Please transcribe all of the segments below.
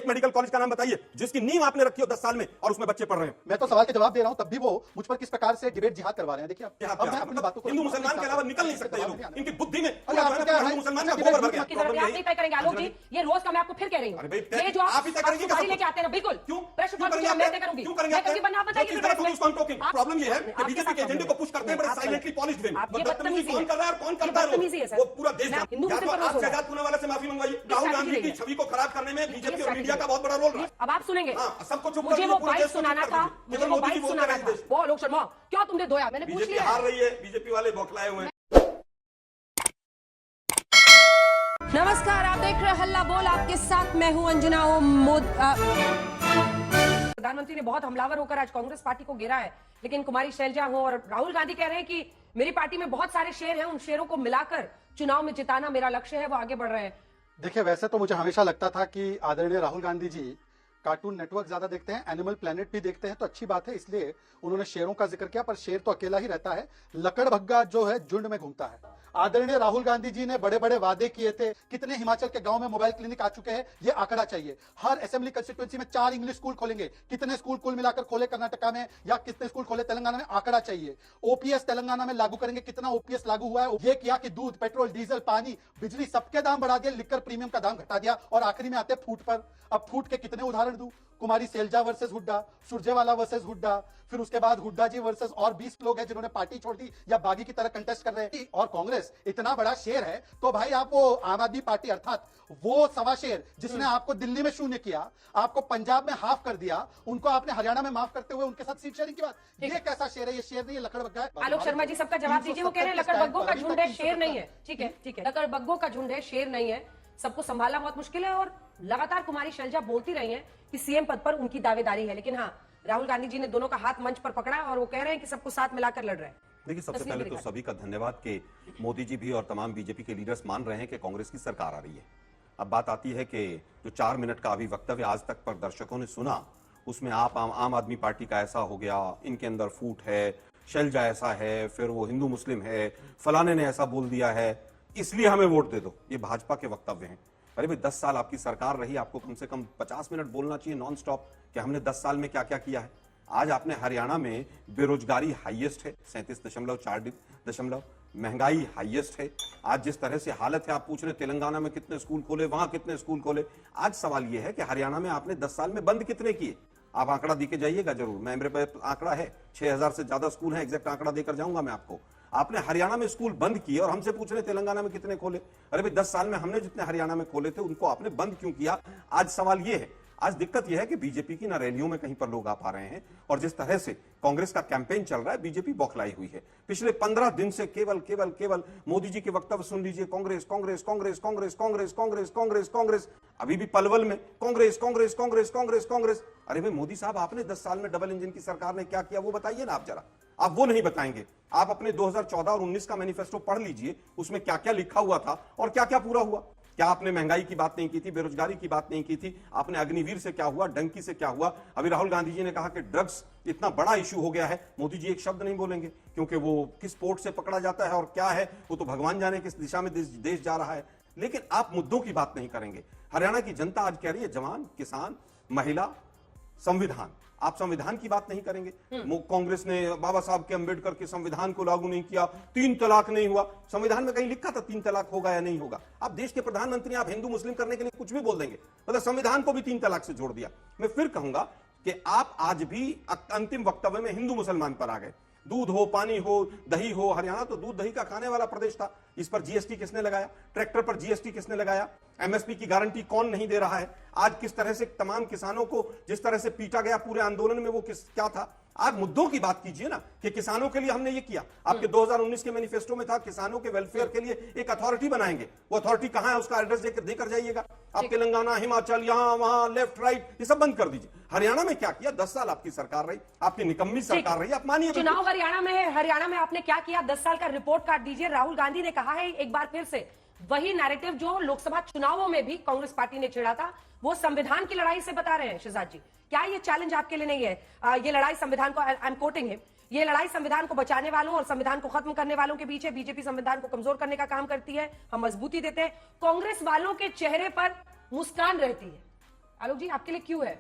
Medical college का नाम बताइए जिसकी नींव आपने रखी हो 10 साल में और उसमें बच्चे पढ़ रहे हैं। मैं तो सवाल के जवाब दे रहा हूं, तब भी वो मुझ पर किस प्रकार से डिबेट जिहाद करवा रहे हैं। देखिए अब मैं अपनी बातों को हिंदू मुसलमान के अलावा निकल नहीं सकते ये लोग, इनकी बुद्धि में हिंदू मुसलमान का गोबर भर गया। आप नहीं तय करेंगे आलोक जी, ये रोज का मैं आपको फिर कह रही हूँ, ये जो आप ही तय करेंगे सवारी लेके आते हैं ना, बिल्कुल क्यों प्रश्न मैं तय करूंगी, मैं कभी बनना बताइए। प्रॉब्लम ये है कि बीजेपी के एजेंडे को पुश करते हैं बड़े साइलेंटली पॉलिश्ड वे में। बदतमीजी कौन कर रहा है और कौन करता है वो पूरा देश जानता है। या तो आज से आजाद होने वाले से माफी मंगवाइए। राहुल गांधी की छवि को खराब करने में बीजेपी और मीडिया का बहुत बड़ा रोल रहा है। अब आप सुनेंगे, सबको चुप मुझे वो बाइट सुनाना था, मुझे वो बाइट सुनाना था। वो आलोक शर्मा क्या तुमने धोया, मैंने पूछ लिया। हार रही है, बीजेपी वाले बौखलाए हुए हैं। नमस्कार, आप देख रहे हैं हल्ला बोल, आपके साथ मैं हूं अंजना। प्रधानमंत्री ने बहुत हमलावर होकर आज कांग्रेस पार्टी को घेरा है, लेकिन कुमारी शैलजा हो और राहुल गांधी कह रहे हैं कि मेरी पार्टी में बहुत सारे शेर हैं, उन शेरों को मिलाकर चुनाव में जिताना मेरा लक्ष्य है, वो आगे बढ़ रहे हैं। देखिए, वैसे तो मुझे हमेशा लगता था कि आदरणीय राहुल गांधी जी कार्टून नेटवर्क ज्यादा देखते हैं, एनिमल प्लेनेट भी देखते हैं, तो अच्छी बात है, इसलिए उन्होंने शेरों का जिक्र किया। पर शेर तो अकेला ही रहता है, लकड़भग्गा जो है झुंड में घूमता है। आदरणीय राहुल गांधी जी ने बड़े बड़े वादे किए थे। कितने हिमाचल के गांव में मोबाइल क्लिनिक आ चुके हैं, ये आंकड़ा चाहिए। हर असेंबली कंस्टिट्यूएंसी में 4 इंग्लिश स्कूल खोलेंगे। कितने स्कूल कुल मिलाकर खोले कर्नाटका में, या कितने स्कूल खोले तेलंगाना में, आंकड़ा चाहिए। ओपीएस तेलंगाना में लागू करेंगे, कितना ओपीएस लागू हुआ है। ये किया कि दूध, पेट्रोल, डीजल, पानी, बिजली सबके दाम बढ़ा दिए, लिकर प्रीमियम का दाम घटा दिया, और आखिरी में आते फूट पर। अब फूट के कितने उदाहरण दूं? कुमारी सैलजा वर्सेस हुड्डा, सुरजेवाला वर्सेस हुड्डा, फिर उसके बाद हुड्डा जी वर्सेस और 20 लोग हैं जिन्होंने पार्टी छोड़ दी या बागी की तरह कंटेस्ट कर रहे हैं। और कांग्रेस इतना बड़ा शेर है, तो भाई आप वो आम आदमी पार्टी अर्थात वो सवा शेर जिसने आपको दिल्ली में शून्य किया, आपको पंजाब में हाफ कर दिया, उनको आपने हरियाणा में माफ करते हुए उनके साथ सीट शेयरिंग की बात, ये कैसा शेर है? ये शेर नहीं है, लकड़बग्गा है। आलोक शर्मा जी सबका जवाब दीजिए। वो कह रहे हैं लकड़बग्गों का झुंड है, शेर नहीं है। ठीक है, ठीक है, लकड़बग्गों का झुंड है, शेर नहीं है। सबको संभालना बहुत मुश्किल है, और लगातार कुमारी शैलजा बोलती रही हैं कि सीएम पद पर उनकी दावेदारी है, लेकिन हाँ, राहुल गांधी जी ने दोनों का हाथ मंच पर पकड़ा और वो कह रहे हैं कि सबको साथ मिलाकर लड़ रहे हैं। देखिए, सबसे पहले तो सभी का धन्यवाद कि मोदी जी भी और तमाम बीजेपी के लीडर्स मान रहे हैं कि कांग्रेस की सरकार आ रही है। अब बात आती है कि जो 4 मिनट का अभी वक्तव्य आज तक पर दर्शकों ने सुना, उसमें आप आम आदमी पार्टी का ऐसा हो गया, इनके अंदर फूट है, शैलजा ऐसा है, फिर वो हिंदू मुस्लिम है, फलाने ने ऐसा बोल दिया है, इसलिए हमें वोट दे दो, ये भाजपा के वक्तव्य हैं। अरे भाई, 10 साल आपकी सरकार रही, आपको कम से कम 50 मिनट बोलना चाहिए नॉन स्टॉप कि हमने 10 साल में क्या क्या किया है। आज आपने हरियाणा में बेरोजगारी हाईएस्ट है, 37.4, महंगाई हाईएस्ट है। आज जिस तरह से हालत है, आप पूछ रहे तेलंगाना में कितने स्कूल खोले, वहां कितने स्कूल खोले। आज सवाल यह है कि हरियाणा में आपने 10 साल में बंद कितने किए? आप आंकड़ा देके जाइएगा जरूर, मेरे पास आंकड़ा है, 6000 से ज्यादा स्कूल है, एग्जैक्ट आंकड़ा देकर जाऊंगा मैं आपको। आपने हरियाणा में स्कूल बंद किए और हमसे पूछ रहे तेलंगाना में कितने खोले। अरे भाई, 10 साल में हमने जितने हरियाणा में खोले थे उनको आपने बंद क्यों किया? आज सवाल यह है। आज दिक्कत यह है कि बीजेपी की ना रैलियों में कहीं पर लोग आ पा रहे हैं, और जिस तरह से कांग्रेस का कैंपेन चल रहा है, बीजेपी बौखलाई हुई है। पिछले 15 दिन से केवल मोदी जी के वक्तव्य सुन लीजिए, कांग्रेस कांग्रेस कांग्रेस कांग्रेस कांग्रेस कांग्रेस कांग्रेस कांग्रेस। अभी भी पलवल में कांग्रेस कांग्रेस कांग्रेस कांग्रेस कांग्रेस। अरे भाई मोदी साहब, आपने 10 साल में डबल इंजन की सरकार ने क्या किया वो बताइए ना आप जरा। आप वो नहीं बताएंगे। आप अपने 2014 और 19 का मैनिफेस्टो पढ़ लीजिए, उसमें क्या क्या लिखा हुआ था और क्या क्या पूरा हुआ। क्या आपने महंगाई की बात नहीं की थी, बेरोजगारी की बात नहीं की थी? आपने अग्निवीर से क्या हुआ, डंकी से क्या हुआ? अभी राहुल गांधी जी ने कहा कि ड्रग्स इतना बड़ा इशू हो गया है, मोदी जी एक शब्द नहीं बोलेंगे, क्योंकि वो किस पोर्ट से पकड़ा जाता है और क्या है वो तो भगवान जाने किस दिशा में देश जा रहा है। लेकिन आप मुद्दों की बात नहीं करेंगे। हरियाणा की जनता आज कह रही है जवान, किसान, महिला, संविधान। आप संविधान की बात नहीं करेंगे। कांग्रेस ने बाबा साहब के अंबेडकर के संविधान को लागू नहीं किया, 3 तलाक नहीं हुआ। संविधान में कहीं लिखा था 3 तलाक होगा या नहीं होगा? आप देश के प्रधानमंत्री, आप हिंदू मुस्लिम करने के लिए कुछ भी बोल देंगे, मतलब संविधान को भी 3 तलाक से जोड़ दिया। मैं फिर कहूंगा कि आप आज भी अंतिम वक्तव्य में हिंदू मुसलमान पर आ गए। दूध हो, पानी हो, दही हो, हरियाणा तो दूध दही का खाने वाला प्रदेश था। इस पर जीएसटी किसने लगाया? ट्रैक्टर पर जीएसटी किसने लगाया? एमएसपी की गारंटी कौन नहीं दे रहा है? आज किस तरह से तमाम किसानों को जिस तरह से पीटा गया पूरे आंदोलन में, वो क्या था? आप मुद्दों की बात कीजिए ना, कि किसानों के लिए हमने ये किया। आपके 2019 के मैनिफेस्टो में था किसानों के वेलफेयर के लिए एक अथॉरिटी बनाएंगे। वो अथॉरिटी कहां है, उसका एड्रेस देकर जाइएगा। आप तेलंगाना, हिमाचल, यहां वहां, लेफ्ट राइट, ये सब बंद कर दीजिए। हरियाणा में क्या किया? 10 साल आपकी सरकार रही, आपकी निकम्मी सरकार रही, आप मानिए। चुनाव हरियाणा में है, हरियाणा में आपने क्या किया? 10 साल का रिपोर्ट कार्ड दीजिए। राहुल गांधी ने कहा है एक बार फिर से, वही नैरेटिव जो लोकसभा चुनावों में भी कांग्रेस पार्टी ने छेड़ा था, वो संविधान की लड़ाई से बता रहे हैं। शहजाद जी, क्या ये चैलेंज आपके लिए नहीं है? ये लड़ाई संविधान को, आई एम कोटिंग हिम, ये लड़ाई संविधान को बचाने वालों और संविधान को खत्म करने वालों के बीच है। बीजेपी संविधान को कमजोर करने का काम करती है, हम मजबूती देते हैं। कांग्रेस वालों के चेहरे पर मुस्कान रहती है, आलोक जी आपके लिए क्यों है?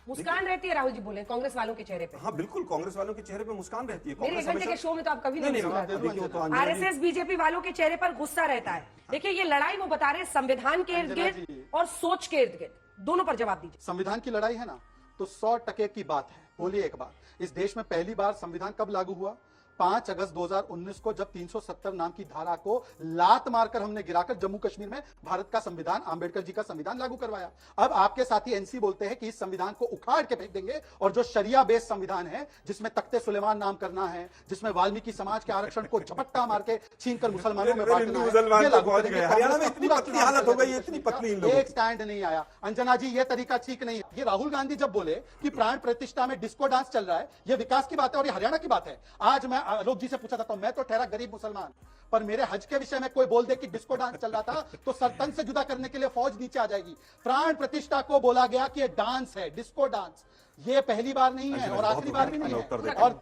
मुस्कान रहती है राहुल जी बोले कांग्रेस वालों के चेहरे पे। हाँ बिल्कुल, कांग्रेस वालों के चेहरे पे मुस्कान रहती है। मेरे कांग्रेस 1 घंटे के हमेशा- शो में तो आप कभी नहीं, नहीं नहीं, मुस्कुराते। देखिए, वो तो अंजना जी- आरएसएस बीजेपी वालों के चेहरे पर गुस्सा रहता है। देखिए ये लड़ाई वो बता रहे हैं संविधान के इर्द अंजना गिर्द जी। और सोच के इर्द गिर्द, दोनों पर जवाब दीजिए। संविधान की लड़ाई है ना, तो 100% की बात है। बोलिए एक बार, इस देश में पहली बार संविधान कब लागू हुआ? 5 अगस्त 2019 को, जब 370 नाम की धारा को लात मारकर हमने गिराकर जम्मू कश्मीर में भारत का संविधान, आंबेडकर जी का संविधान लागू करवाया। अब आपके साथी एनसी बोलते हैं कि इस संविधान को उखाड़ के फेंक देंगे और जो शरिया बेस्ड संविधान है, जिसमें तख्ते सुलेमान नाम करना है, जिसमें वाल्मीकि समाज के आरक्षण को झपट्टा मार के छीनकर मुसलमानों में बांटना हिंदू है, मुसलमान ये तो लागू पहुंच करेंगे। गए। हरियाणा में कांग्रेस इतनी का पूरा पतली चुनाव हालत हो गई, लड़ेगा। इतनी पतली इन लोगों की। एक स्टैंड नहीं आया। अंजना जी ये तरीका ठीक नहीं है। ये राहुल गांधी जब बोले कि प्राण प्रतिष्ठा में डिस्को डांस चल रहा है, ये विकास की बात है और ये हरियाणा की बात है। आज मैं आलोक जी से पूछा था, मैं तो ठहरा गरीब मुसलमान, पर मेरे हज के विषय में कोई बोल दे कि डिस्को डांस चल रहा था तो सरतन से जुदा करने के लिए फौज नीचे आ जाएगी। प्राण प्रतिष्ठा को बोला गया कि ये डांस है, डिस्को डांस। ये पहली बार नहीं है और आखिरी बार भी नहीं है। और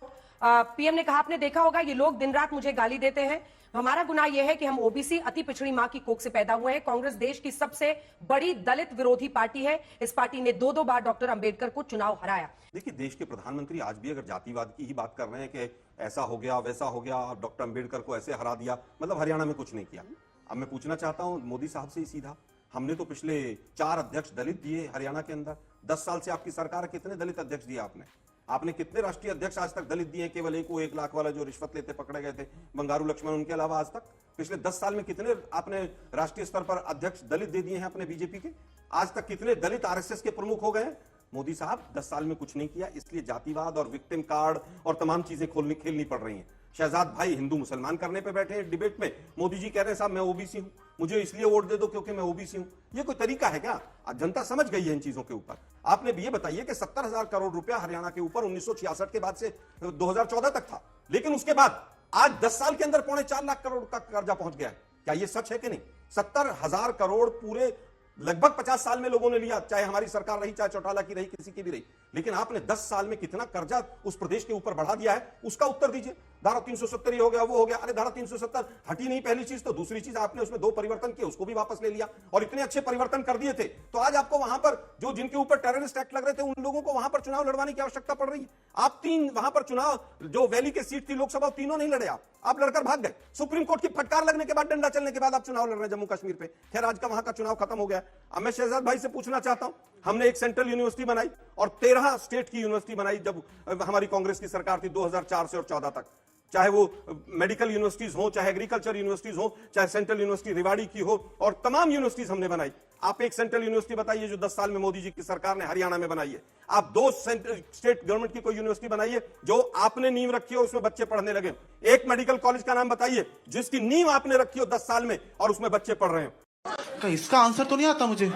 पीएम ने कहा आपने देखा होगा ये लोग दिन रात मुझे गाली देते हैं, हमारा गुनाह यह है कि हम ओबीसी अति पिछड़ी मां की कोख से पैदा हुए हैं। कांग्रेस देश की सबसे बड़ी दलित विरोधी पार्टी है। इस पार्टी ने 2-2 बार डॉक्टर अंबेडकर को चुनाव हराया। देखिए, देश के प्रधानमंत्री आज भी अगर जातिवाद की ही बात कर रहे हैं कि ऐसा हो गया वैसा हो गया, डॉक्टर अंबेडकर को ऐसे हरा दिया, मतलब हरियाणा में कुछ नहीं किया। अब मैं पूछना चाहता हूं मोदी साहब से ही सीधा, हमने तो पिछले 4 अध्यक्ष दलित दिए हरियाणा के अंदर। 10 साल से आपकी सरकार है, कितने दलित अध्यक्ष दिए आपने कितने राष्ट्रीय अध्यक्ष आज तक दलित दिए? केवल एक वो 1 लाख वाला जो रिश्वत लेते पकड़े गए थे, बंगारू लक्ष्मण, उनके अलावा आज तक पिछले 10 साल में कितने आपने राष्ट्रीय स्तर पर अध्यक्ष दलित दे दिए हैं अपने बीजेपी के? आज तक कितने दलित आरएसएस के प्रमुख हो गए हैं? मोदी साहब 10 साल में कुछ नहीं किया, इसलिए जातिवाद और विक्टिम कार्ड और तमाम चीजें खेलनी पड़ रही हैं। शहजाद भाई हिंदू मुसलमान करने पे बैठे हैं डिबेट में, मोदी जी कह रहे हैं साहब मैं ओबीसी हूं, मुझे इसलिए वोट दे दो क्योंकि मैं ओबीसी हूं। ये कोई तरीका है क्या? जनता समझ गई है इन चीजों के ऊपर। आपने भी ये बताइए कि 70,000 करोड़ रुपया हरियाणा के ऊपर 1966 के बाद से 2014 तक था, लेकिन उसके बाद आज 10 साल के अंदर 4.25 लाख करोड़ का कर्जा पहुंच गया है। क्या ये सच है कि नहीं? 70,000 करोड़ पूरे लगभग 50 साल में लोगों ने लिया, चाहे हमारी सरकार रही, चाहे चौटाला की रही, किसी की भी रही, लेकिन आपने 10 साल में कितना कर्जा उस प्रदेश के ऊपर बढ़ा दिया है, उसका उत्तर दीजिए। धारा 370 ही हो गया, वो हो गया। अरे धारा 370 हटी नहीं, पहली चीज तो। दूसरी चीज, आपने उसमें 2 परिवर्तन किए, उसको भी वापस ले लिया और इतने अच्छे परिवर्तन कर दिए थे, तो आज आपको वहां पर जो जिनके ऊपर टेररिस्ट एक्ट लग रहे थे उन लोगों को वहां पर चुनाव लड़वाने की आवश्यकता पड़ रही है। आप 3 वहां पर चुनाव, जो वैली के सीट थी लोकसभा, तीनों नहीं लड़े आप लड़कर भाग गए। सुप्रीम कोर्ट की फटकार लगने के बाद, डंडा चलने के बाद आप चुनाव लड़ रहे हैं जम्मू कश्मीर पे। खैर आज का वहां का चुनाव खत्म हो गया। अब मैं शहजाद भाई से पूछना चाहता हूं, हमने एक सेंट्रल यूनिवर्सिटी बनाई और 13 स्टेट की यूनिवर्सिटी बनाई जब हमारी कांग्रेस की सरकार थी 2004 से और 14 तक। चाहे वो मेडिकल यूनिवर्सिटीज हो, चाहे एग्रीकल्चर यूनिवर्सिटीज हो, चाहे सेंट्रल यूनिवर्सिटी रेवाड़ी की हो, और तमाम यूनिवर्सिटीज हमने बनाई। आप एक सेंट्रल यूनिवर्सिटी बताइए जो 10 साल में मोदी जी की सरकार ने हरियाणा में बनाई है। आप 2 स्टेट गवर्नमेंट की कोई यूनिवर्सिटी बनाइए जो आपने नींव रखी हो, उसमें बच्चे पढ़ने लगे। एक मेडिकल कॉलेज का नाम बताइए जिसकी नींव आपने रखी हो 10 साल में और उसमें बच्चे पढ़ रहे हो। इसका आंसर तो नहीं आता मुझे।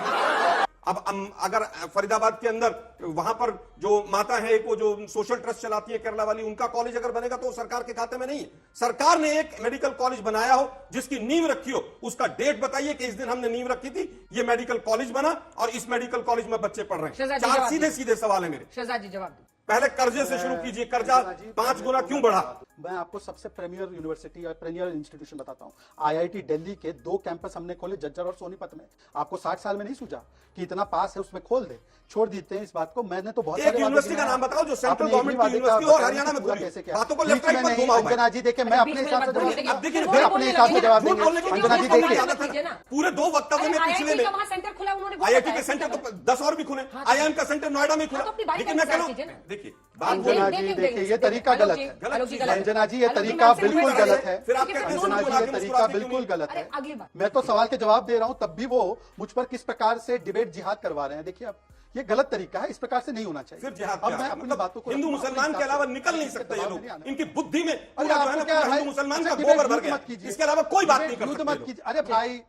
अब अगर फरीदाबाद के अंदर वहां पर जो माता है, एक वो जो सोशल ट्रस्ट चलाती है केरला वाली, उनका कॉलेज अगर बनेगा तो सरकार के खाते में नहीं है। सरकार ने एक मेडिकल कॉलेज बनाया हो जिसकी नींव रखी हो, उसका डेट बताइए कि इस दिन हमने नींव रखी थी, ये मेडिकल कॉलेज बना और इस मेडिकल कॉलेज में बच्चे पढ़ रहे हैं। 4 सीधे सीधे सवाल है मेरे। शहजाद जी जवाब दीजिए। पहले कर्जे से शुरू कीजिए, कर्जा 5 गुना क्यों बढ़ा? मैं आपको सबसे प्रीमियर यूनिवर्सिटी और प्रीमियर इंस्टीट्यूशन बताता हूं। आईआईटी दिल्ली के 2 कैंपस हमने खोले, झज्जर और सोनीपत में। आपको 60 साल में नहीं सूझा कि इतना पास है उसमें खोल दे? छोड़ देते हैं इस बात को। मैंने तो बहुत एक यूनिवर्सिटी का नाम बताओ जो सेंट्रल गवर्नमेंट की यूनिवर्सिटी हो और हरियाणा में खुली। बातों को लेफ्ट राइट मत घुमाओ भाई। अंजना जी देखिए, मैं अपने हिसाब से जवाब अब देखिए, फिर अपने हिसाब से जवाब झूठ बोलने देंगे। की अंजना जी कोई देखिए, आदत है ना। पूरे 2 वक्तव्य में पिछले में वहां सेंटर खुला, उन्होंने वो आईआईटी के बताया। सेंटर तो 10 और भी खुले, आईआईएम का सेंटर नोएडा में खुला, तो अपनी बारी लेकिन का मैं कह रहा इंतजार कीजिए हूं, ना। देखिए बात अंजना जी देखिए, ये तरीका गलत है। अंजना जी ये तरीका बिल्कुल गलत है। फिर आप कहते हैं अंजना जी ये तरीका बिल्कुल गलत है। अगली बात, मैं तो सवाल के जवाब दे रहा हूं, तब भी वो मुझ पर किस प्रकार से डिबेट जिहाद करवा रहे हैं। देखिए अब ये गलत तरीका है, इस प्रकार से नहीं होना चाहिए। फिर जिहाद अब क्या मैं है? अपनी मतलब बातों को हिंदू रखूंगा, मुसलमान अपने के अलावा हिसाब से। निकल नहीं सकते ये दबाव लोग, नहीं आना। इनकी बुद्धि में अरे पूरा जो है आपको ना क्या पूरा भाई, हिंदू मुसलमान का अच्छा, गोबर भर डिबेट गया, मत कीजिए। इसके अलावा कोई बात नहीं कर युद्ध सकते मत लोग। कीजिए। अरे भाई,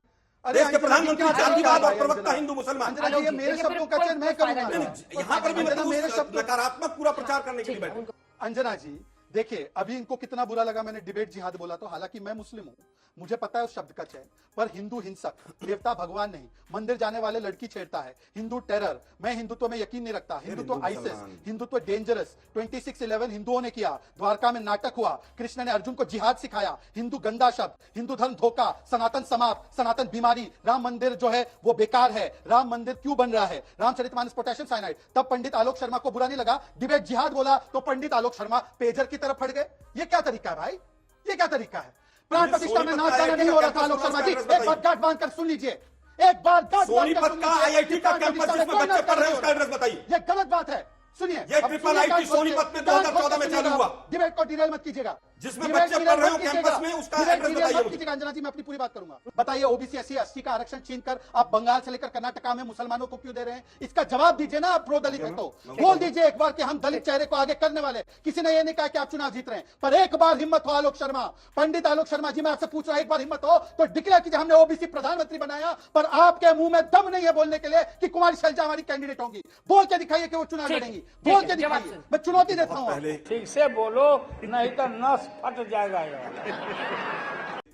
देश के प्रधानमंत्री अंजना जी, जातिवाद और भाई, प्रवक्ता अंजना। हिंदू मुसलमान। अंजना जी, ये मेरे देखिए, शब्दों का फिर चयन मैं कोई फायदा करूंगा। नहीं। यहाँ पर भी अंजना, मतलब मेरे उस शब्दों- नकारात्मक पूरा प्रचार करने के लिए बैठे। अंजना जी देखिए, अभी इनको कितना बुरा लगा मैंने डिबेट जिहाद बोला तो, हालांकि मैं मुस्लिम हूं, मुझे पता है उस शब्द का चयन, पर हिंदू हिंसक, देवता भगवान नहीं, मंदिर जाने वाले लड़की छेड़ता है, हिंदू टेरर, मैं हिंदुत्व में यकीन नहीं रखता, हिंदुत्व आइसिस, हिंदुत्व डेंजरस, 26/11 हिंदुओं ने किया, द्वारका में नाटक हुआ, कृष्ण ने अर्जुन को जिहाद सिखाया, हिंदू गंदा शब्द, हिंदू धर्म धोखा, सनातन समाप्त, सनातन बीमारी, राम मंदिर जो है वो बेकार है, राम मंदिर क्यों बन रहा है, रामचरितमानस पोटेशियम साइनाइड, तब पंडित आलोक शर्मा को बुरा नहीं लगा, डिबेट जिहाद बोला तो पंडित आलोक शर्मा पेजर की तरफ फट गए। ये क्या तरीका है भाई, ये क्या तरीका है? प्राण प्रतिष्ठा में नाच गाना नहीं हो रहा था आलोक शर्मा जी, एक बार गांठ बांध कर सुन लीजिए, एक बार गांठ बांध कर सुन सोनीपत का आईआईटी का कैंपस जिसमें बच्चे पढ़ रहे हैं उसका एड्रेस बताइए। ये गलत बात है, सुनिए। ये ट्रिपल आईटी सोनीपत में 2014 में चालू हुआ, डिबेट को डिरेल मत कीजिएगा, जिसमें बच्चे पढ़ रहे हो कैंपस में, उसका एड्रेस बताइए मुझे। अंजना जी मैं अपनी पूरी बात करूंगा। बताइए ओबीसी SC ST का आरक्षण छीनकर आप बंगाल से लेकर कर्नाटका में मुसलमानों को क्यों दे रहे हैं? इसका जवाब दीजिए ना, आप प्रो दलित है तो बोल दीजिए एक बार कि हम दलित चेहरे को आगे करने वाले। किसी ने ये नहीं कहा कि आप चुनाव जीत रहे हैं, पर एक बार हिम्मत हो आलोक शर्मा, पंडित आलोक शर्मा जी मैं आपसे पूछ रहा हूं, एक बार हिम्मत हो तो डिक्लेयर कीजिए हमने ओबीसी प्रधानमंत्री बनाया, पर आपके मुंह में दम नहीं है बोलने के लिए कि कुमारी शैलजा हमारी कैंडिडेट होंगी। बोल के दिखाइए कि वो चुनाव लड़ेंगी, बोल के दिखाइए, मैं चुनौती देता हूं। ठीक से बोलो नहीं तो नस फट जाएगा।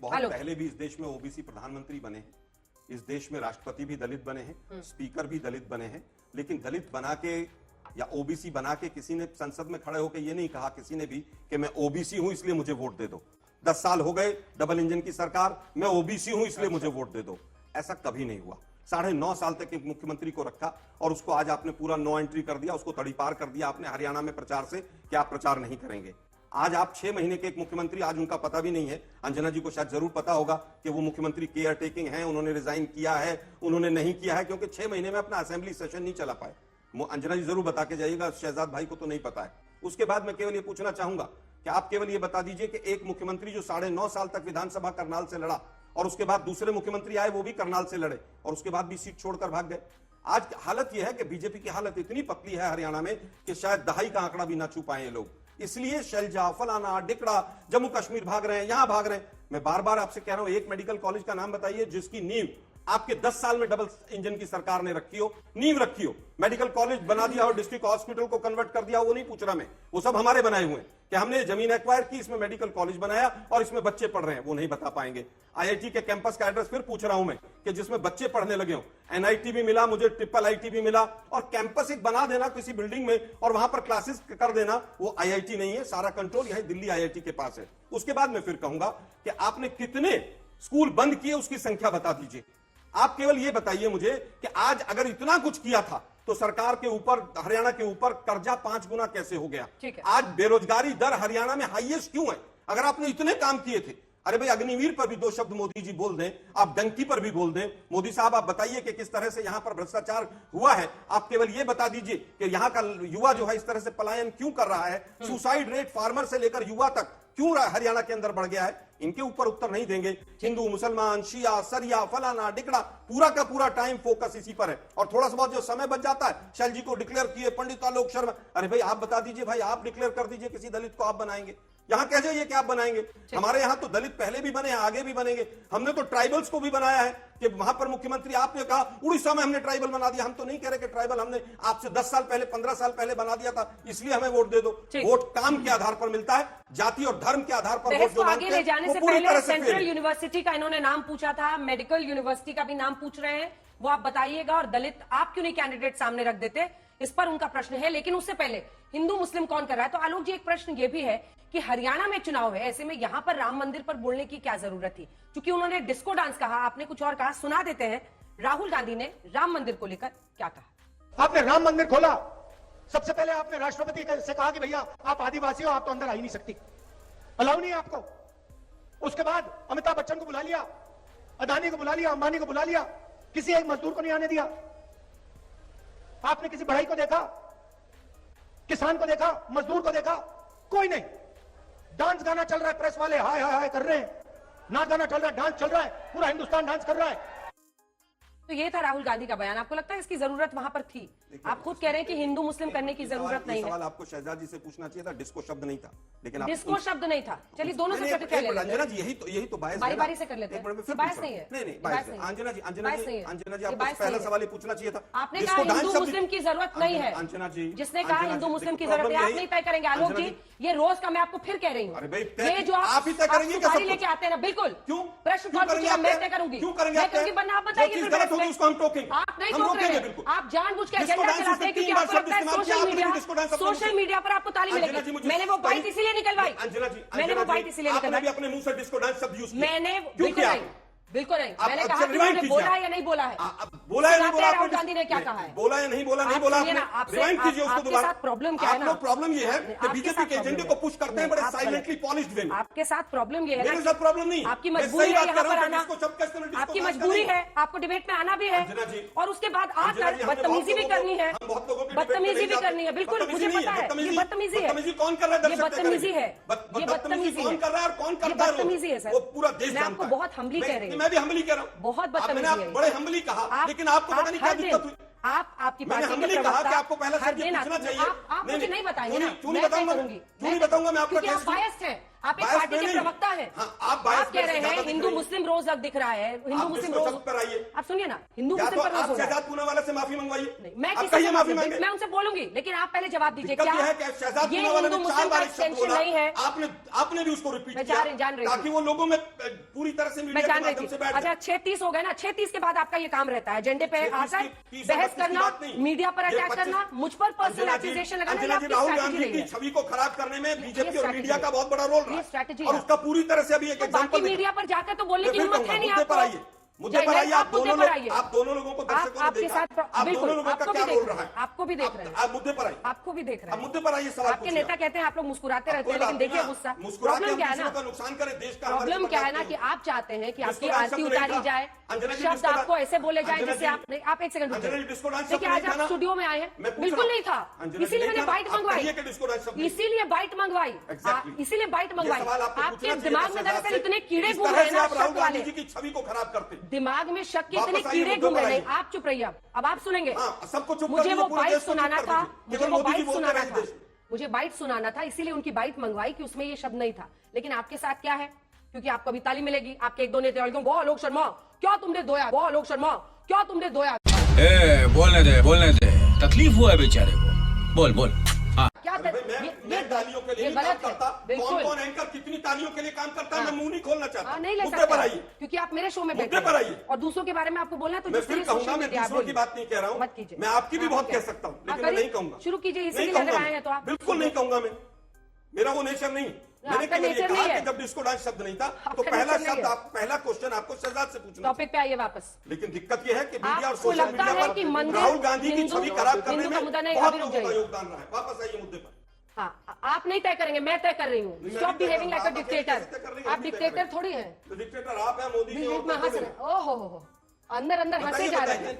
बहुत पहले भी इस देश में ओबीसी प्रधानमंत्री बने, इस देश में राष्ट्रपति भी दलित बने हैं, स्पीकर भी दलित बने हैं, लेकिन दलित बना के या ओबीसी बना के किसी ने संसद में खड़े होकर ये नहीं कहा किसी ने भी कि मैं ओबीसी हूं इसलिए मुझे वोट दे दो। 10 साल हो गए डबल इंजन की सरकार, मैं ओबीसी हूं इसलिए मुझे वोट दे दो, ऐसा कभी नहीं हुआ। 9.5 साल तक एक मुख्यमंत्री को रखा और उसको आज आपने पूरा नो एंट्री कर दिया, उसको तड़ीपार कर दिया आपने हरियाणा में प्रचार से कि आप प्रचार नहीं करेंगे। आज आप 6 महीने के एक मुख्यमंत्री, आज उनका पता भी नहीं है, अंजना जी को शायद जरूर पता होगा कि वो मुख्यमंत्री केयर टेकिंग है, उन्होंने रिजाइन किया है, उन्होंने नहीं किया है, क्योंकि 6 महीने में अपना असेंबली सेशन नहीं चला पाए। अंजना जी जरूर बता के जाइएगा, शहजाद भाई को तो नहीं पता है। उसके बाद मैं केवल ये पूछना चाहूंगा कि आप केवल ये बता दीजिए कि एक मुख्यमंत्री जो 9.5 साल तक विधानसभा करनाल से लड़ा और उसके बाद दूसरे मुख्यमंत्री आए वो भी करनाल से लड़े और उसके बाद भी सीट छोड़कर भाग गए। आज हालत यह है कि बीजेपी की हालत इतनी पतली है हरियाणा में कि शायद दहाई का आंकड़ा भी ना छू पाए ये लोग, इसलिए शैलजा, फलाना, डिकड़ा, जम्मू कश्मीर भाग रहे हैं, यहां भाग रहे हैं। मैं बार बार आपसे कह रहा हूं, एक मेडिकल कॉलेज का नाम बताइए जिसकी नींव आपके 10 साल में डबल इंजन की सरकार ने रखी हो, नींव रखी हो, मेडिकल कॉलेज बना दिया हो, डिस्ट्रिक्ट हॉस्पिटल को कन्वर्ट कर दिया, वो नहीं पूछ रहा मैं, वो सब हमारे बनाए हुए हैं कि हमने जमीन एक्वायर की, इसमें मेडिकल कॉलेज बनाया और इसमें बच्चे पढ़ रहे हैं, वो नहीं बता पाएंगे। आईआईटी के कैंपस का एड्रेस फिर पूछ रहा हूं मैं कि जिसमें बच्चे पढ़ने लगे हो, एनआईटी भी मिला मुझे, ट्रिपल आईटी भी मिला, और कैंपस एक बना देना किसी बिल्डिंग में और वहां पर क्लासेस कर देना, वो आईआईटी नहीं है, सारा कंट्रोल यही दिल्ली आईआईटी के पास है। उसके बाद मैं फिर कहूंगा कि आपने कितने स्कूल बंद किए उसकी संख्या बता दीजिए। आप केवल ये बताइए मुझे कि आज अगर इतना कुछ किया था तो सरकार के ऊपर, हरियाणा के ऊपर कर्जा 5 गुना कैसे हो गया? आज बेरोजगारी दर हरियाणा में हाईएस्ट क्यों है? अगर आपने इतने काम किए थे, अरे भाई अग्निवीर पर भी 2 शब्द मोदी जी बोल दें, आप डंकी पर भी बोल दें। मोदी साहब आप बताइए कि किस तरह से यहां पर भ्रष्टाचार हुआ है। आप केवल ये बता दीजिए कि यहां का युवा जो है इस तरह से पलायन क्यों कर रहा है, सुसाइड रेट फार्मर से लेकर युवा तक क्यों हरियाणा के अंदर बढ़ गया है, इनके ऊपर उत्तर नहीं देंगे। हिंदू, मुसलमान, शिया, सरिया, फलाना, डिकड़ा, पूरा का पूरा टाइम फोकस इसी पर है और थोड़ा सा बहुत जो समय बच जाता है, शैल जी को डिक्लेयर किए, पंडित आलोक शर्मा, अरे भाई आप बता दीजिए, भाई आप डिक्लेयर कर दीजिए किसी दलित को आप बनाएंगे, यहां कह जाइए कि आप बनाएंगे। हमारे यहां तो दलित पहले भी बने हैं, आगे भी बनेंगे। हमने तो ट्राइबल्स को भी बनाया है कि वहां पर मुख्यमंत्री आपने कहा उड़ीसा में हमने ट्राइबल बना दिया, हम तो नहीं कह रहे कि ट्राइबल हमने आपसे 10 साल पहले, 15 साल पहले बना दिया था, इसलिए हमें वोट दे दो। वोट काम के आधार पर मिलता है, जाति और धर्म के आधार पर वोट जो आगे ले जाने से पहले सेंट्रल यूनिवर्सिटी का इन्होंने नाम पूछा था, मेडिकल यूनिवर्सिटी का भी नाम पूछ रहे हैं, वो आप बताइएगा। और दलित आप क्यों नहीं कैंडिडेट सामने रख देते, इस पर उनका प्रश्न है। लेकिन उससे पहले हिंदू मुस्लिम कौन कर रहा है, तो आलोक जी एक प्रश्न ये भी है कि हरियाणा में चुनाव है, ऐसे में यहां पर राम मंदिर पर बोलने की क्या जरूरत थी? क्योंकि उन्होंने डिस्को डांस कहा, आपने कुछ और कहा, सुना देते हैं राहुल गांधी ने राम मंदिर को लेकर क्या कहा। आपने राम मंदिर खोला, सबसे पहले आपने राष्ट्रपति से कहा कि भैया आप आदिवासी हो, आप तो अंदर आ ही नहीं सकती, अलाउ नहीं है आपको। उसके बाद अमिताभ बच्चन को बुला लिया, अदानी को बुला लिया, अंबानी को बुला लिया, किसी एक मजदूर को नहीं आने दिया। आपने किसी बढ़ई को देखा, किसान को देखा, मजदूर को देखा? कोई नहीं। डांस गाना चल रहा है, प्रेस वाले हाय हाय हाय कर रहे हैं, नाच गाना चल रहा है, डांस चल रहा है, पूरा हिंदुस्तान डांस कर रहा है। तो ये था राहुल गांधी का बयान। आपको लगता है इसकी जरूरत वहां पर थी? आप खुद कह रहे हैं कि हिंदू मुस्लिम करने की जरूरत नहीं है। सवाल आपको शहजाद जी से पूछना चाहिए था, डिस्को शब्द नहीं था, लेकिन डिस्को शब्द नहीं था। चलिए दोनों से प्रतिक्रिया ले लेते अंजना जी यही तो बायस बारी बारी से कर लेते हैं। बायस नहीं है, नहीं बायस नहीं है। अंजना जी बायस नहीं है। अंजना जी ये आपको बायस पहला नहीं है। सवाल ही पूछना चाहिए था। आपने कहा हिंदू मुस्लिम की जरूरत नहीं है। अंजना जी जिसने कहा हिंदू मुस्लिम की जरूरत है, आप नहीं तय करेंगे आलोक जी। ये रोज का मैं आपको फिर कह रही हूँ, अरे भाई, ये जो आप ही तय करेंगे क्या सब लेके आते हैं ना, बिल्कुल क्यों प्रश्न क्यों करेंगे आप मैं तय? तय करूंगी, क्यों करेंगे आप तय? वरना आप बताइए जो चीज फिर गलत होगी बहस उसको हम में। टोकेंगे, आप नहीं हम टोक रोकेंगे रहे बिल्कुल। हैं, आप जानबूझ के डिस्को एजेंडा डांस चलाते हैं क्योंकि तीन बार आपको लगता है शब्द इस्तेमाल किया, सोशल आपने मीडिया, डिस्को डांस शब्द सोशल मीडिया पर आपको ताली अंजना जी, मिलेगी। मुझे मैंने वो बाइट इसीलिए निकलवाई, अंजना जी, मैंने वो बाइट इसीलिए आपने भी निकलवाई, अपने मुंह से डिस्को डांस शब्द यूज किया। मैंने क्यों बिल्कुल किया? नहीं, बिल्कुल नहीं। आप मैंने अच्छा कहा कि रिवाइंड उन्होंने कीजिए। बोला या नहीं बोला है, बोला है नहीं बोला, राहुल गांधी ने क्या कहा है, बोला है नहीं बोला, नहीं आप बोला सुनिए ना, आपने, आपसे रिवाइंड कीजिए उसको आपके दोबारा। साथ प्रॉब्लम क्या है ना, आपको प्रॉब्लम ये है कि आपके बीजेपी साथ के एजेंडे प्रॉब्लम को है। पुश करते हैं बड़े आप साइलेंटली पॉलिश्ड वे में। आपके साथ प्रॉब्लम ये है मेरे ना, साथ प्रॉब्लम नहीं, आपकी मैं मजबूरी सही है बात यहाँ कर पर रहा हूं आना, कि डिस्को शब्द का इस्तेमाल डिस्को आपकी डांस मजबूरी करेंगे। है, आपको डिबेट में आना भी है अंजना जी, और उसके बाद अंजना जी, आकर हमने बदतमीजी भी बहुत करनी है, हम बहुत लोगों की बदतमीजी डिबेट में भी नहीं करनी है। बिल्कुल बदतमीजी मुझे नहीं पता है, ये बदतमीजी है, बदतमीजी कौन कर रहा है? ये बदतमीजी है, ये बदतमीजी कौन कर रहा है और कौन ये करता है? बदतमीजी है सर। वो पूरा देश मैं जानता आपको है। बहुत हम्बली कह रही हूँ, मैं भी हम्बली कह रहा हूँ, बहुत मैंने बदतमीजी आप है। बड़े हम्बली कहा, लेकिन आपको पता नहीं क्या दिक्कत हुई। आप आपकी मैंने पार्टी हम्बली के कहा कि प्रवक्ता आपको पहला हर सर ये दिन पूछना चाहिए। आप मुझे नहीं बताएंगे ना, क्यों नहीं मैं तय बताऊंगा, करूंगी, क्यों नहीं बताऊंगा मैं आपका क्योंकि आप टेस्ट बायस्ड हैं, आप एक बायस्ड पार्टी के नहीं। प्रवक्ता हैं। हाँ, आप बायस्ड आप कह रहे ज्यादा हैं दिख हिंदू रही है। मुस्लिम रोज अब दिख रहा है, हिंदू आप मुस्लिम डिस्को रोज शब्द पर आइए। आप सुनिए ना, हिंदू या मुस्लिम तो पर रोज आप हो रहा है। शहजाद पूनावाला से माफी मंगवाइए। मैं आप किसी कहिए से माफी माफी मांगे। मैं उनसे बोलूंगी, लेकिन आप पहले जवाब दीजिए दिक्कत क्या यह है कि शहजाद ये पूनावाला हिंदू ने 4 मुस्लिम का बार एक शब्द एक्सटेंशन बोला, नहीं है? आपने भी उसको रिपीट मैं किया जान रही ताकि वो लोगों में पूरी तरह से मैं मीडिया के जान रही माध्यम थी। से बैठ अच्छा 36 हो गए ना, 36 के बाद आपका ये काम रहता है एजेंडे पे 36 आकर की बहस 32 की करना, बात नहीं। मीडिया पर ये अटैक 25 करना, मुझ पर पर्सनल अंजना जी, एक्यूजेशन लगाना, ये अंजना जी, आपकी राहुल स्ट्रैटेजी गांधी रही की है। छवि को खराब करने में बीजेपी और स्ट्रैटेजी मीडिया है। का बहुत बड़ा रोल रहा ये है स्ट्रैटेजी और है। उसका पूरी तरह से अभी एक तो बाकी एग्जांपल मीडिया पर जाकर तो बोलने की हिम्मत है नहीं मुद्दे पर आपको। आइए, मुद्दे पर आइए। आप दोनों लोगों को दर्शकों ने आपके देखा, साथ आप बिल्कुल दोनों लोगों का आपको भी क्या रोल देख रहा रहे है? हैं, आपको भी देख रहे हैं, आप मुद्दे पर आइए, आपको भी देख रहे आप हैं। मुद्दे पर आइए, सवाल आपके पूछिए। नेता कहते हैं आप लोग मुस्कुराते रहते हैं, कोई लेकिन बात देखिए नहीं गुस्सा। ना, मुस्कुरा के प्रॉब्लम हम क्या है दूसरों ना, का नुकसान करे, देश का प्रॉब्लम क्या है ना कि आप चाहते हैं कि आपकी आरती उतारी जाए, शब्द आपको ऐसे बोले जाए जिससे आप एक सेकंड देखिए, आज आप स्टूडियो में आए हैं, बिल्कुल नहीं था, इसीलिए मैंने बाइट मंगवाई, इसीलिए बाइट मंगवाई, इसीलिए बाइट मंगवाई। आपके दिमाग में दरअसल इतने कीड़े घूम रहे हैं ना, शक वाले की छवि को खराब करते हैं। दिमाग में शक के इतने वापस आइए कीड़े मुद्दे घूम पर रहे हैं। आइए। आप चुप रहिए, अब आप सुनेंगे। सबको चुप मुझे करिए, वो पूरे बाइट देश को चुप सुनाना कर था, दीजिए। मुझे केवल वो मोदी जी बाइट बोलते सुनाना रहे था, देश में। मुझे बाइट सुनाना था, इसीलिए उनकी बाइट मंगवाई कि उसमें ये शब्द नहीं था। लेकिन आपके साथ क्या है, क्योंकि आपको अभी ताली मिलेगी, आपके एक दो नेता वो आलोक शर्मा क्या तुमने धोया, वो आलोक शर्मा क्या तुमने धोया। बोलने दे, तकलीफ हुआ है बेचारे को, बोल। हाँ। क्या मैं तालियों के लिए ये नहीं काम गलत है, करता। बिल्कुल। कौन एंकर कितनी तालियों के लिए काम करता है, मैं मुंह नहीं खोलना चाहता। नहीं ले मुद्दे पर सकते आइए, क्योंकि आप मेरे शो में मुद्दे बैठे पर हैं। आइए। और दूसरों के बारे में आपको बोलना है तो मैं जिसके फिर लिए कहूंगा, सोशल मैं मीडिया दूसरों की बोलिए। बात नहीं कह रहा हूं, मत कीजिए। मैं आपकी भी हाँ, बहुत क्या? कह सकता हूं, हाँ, लेकिन मैं करिए। नहीं कहूंगा। शुरू कीजिए, नहीं इसीलिए कहूंगा अगर मैं। आए हैं तो आप बिल्कुल नहीं कहूंगा मैं, मेरा वो नेचर नहीं। मैंने आपका केवल ये नेचर कहा नहीं है। कि जब डिस्को डांस शब्द नहीं था तो आपका पहला नेचर नहीं शब्द है। पहला क्वेश्चन आपको शहजाद से पूछना। टॉपिक पे आइए वापस। लेकिन दिक्कत यह है कि मीडिया और आपको सोशल लगता मीडिया है कि पर मंदिर राहुल गांधी की हिंदू- छवि खराब करने हिंदू का में मुद्दा नहीं, बहुत अभी रुक लोगों का जाइए। योगदान रहा है। वापस आइए मुद्दे पर। हाँ, आप नहीं तय करेंगे, मैं तय कर रही हूँ। मैं स्टॉप भी तय बिहेविंग लाइक अ करूंगा। आप अकेले कैसे तय कर रही डिक्टेटर। हैं? आप हम भी तय डिक्टेटर करेंगे। थोड़ी हैं। तो डिक्टेटर आप हैं, मोदी जी बीच में और हंस कोई रहे, ओहो अंदर अंदर हंसे जा रहे हैं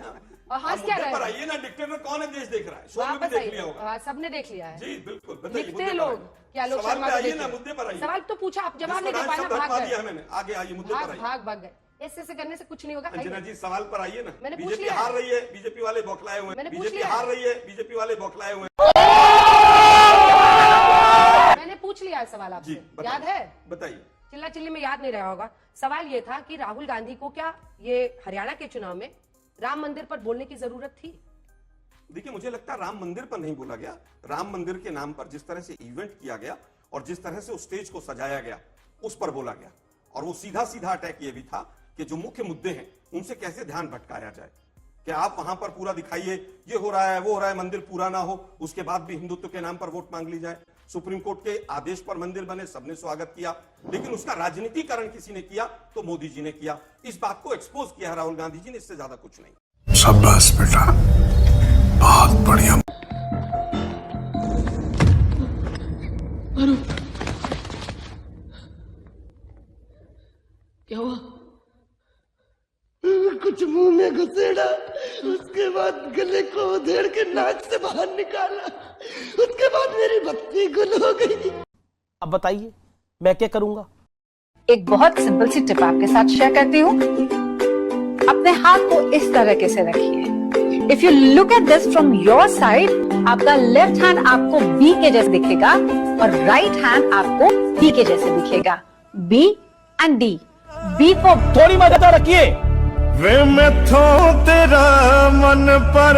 और हंस क्या रहे पर हैं। आइए ना, डिक्टेटर कौन है, देश देख रहा है, शो में भी वापस देख आइए, लिया होगा। हाँ, सबने देख लिया है। जी बिल्कुल, बताइए लिखते मुद्दे हैं पर लोग आइए। क्या लोग सवाल शर्मा पे को आइए देखते ना, हैं। मुद्दे पर आइए। सवाल तो पूछा, आप जवाब नहीं दे डिस्को पाए डांस ना, शब्द भाग हटवा गए दिया है मैंने, आगे आइए मुद्दे पर आइए। भाग गए। ऐसे करने से कुछ नहीं होगा। अंजना आइए। जी सवाल पर आइए ना। मैंने पूछ बीजेपी लिया है। हार रही है, बीजेपी वाले बौखलाए हुए हैं। मैंने पूछ बीजेपी लिया है। हार रही है, बीजेपी वाले बौखलाए हुए हैं। मैंने पूछ लिया है सवाल जी आपसे, बताइए, याद है? बताइए। चिल्ला चिल्ली में याद नहीं रहा होगा। सवाल ये था कि राहुल गांधी को क्या ये हरियाणा के चुनाव में राम मंदिर पर बोलने की जरूरत थी? देखिए, मुझे लगता है राम मंदिर पर नहीं बोला गया। राम मंदिर के नाम पर जिस तरह से इवेंट किया गया और जिस तरह से उस स्टेज को सजाया गया, उस पर बोला गया। और वो सीधा सीधा अटैक ये भी था कि जो मुख्य मुद्दे हैं उनसे कैसे ध्यान भटकाया जाए, कि आप वहां पर पूरा दिखाइए ये हो रहा है, वो हो रहा है, मंदिर पूरा ना हो, उसके बाद भी हिंदुत्व के नाम पर वोट मांग ली जाए। सुप्रीम कोर्ट के आदेश पर मंदिर बने, सबने स्वागत किया, लेकिन उसका राजनीतिकरण किसी ने किया तो मोदी जी ने किया। इस बात को एक्सपोज किया राहुल गांधी जी ने, इससे ज्यादा कुछ नहीं। शाबाश बेटा, बहुत बढ़िया। क्या हुआ? कुछ मुंह में घुसेड़ा, उसके बाद गले को उधेड़ के नाक से बाहर निकाला, उसके बाद मेरी बत्ती गुल हो गई। अब बताइए मैं क्या करूंगा? एक बहुत सिंपल सी टिप आपके साथ शेयर करती हूँ। अपने अपने हाथ को इस तरीके से रखिए। If you look at this from your side, आपका लेफ्ट हैंड आपको बी के जैसे दिखेगा और राइट हैंड आपको डी के जैसे दिखेगा। B and D. B for थोड़ी मदद रखिए। वे मैं तेरा मन पर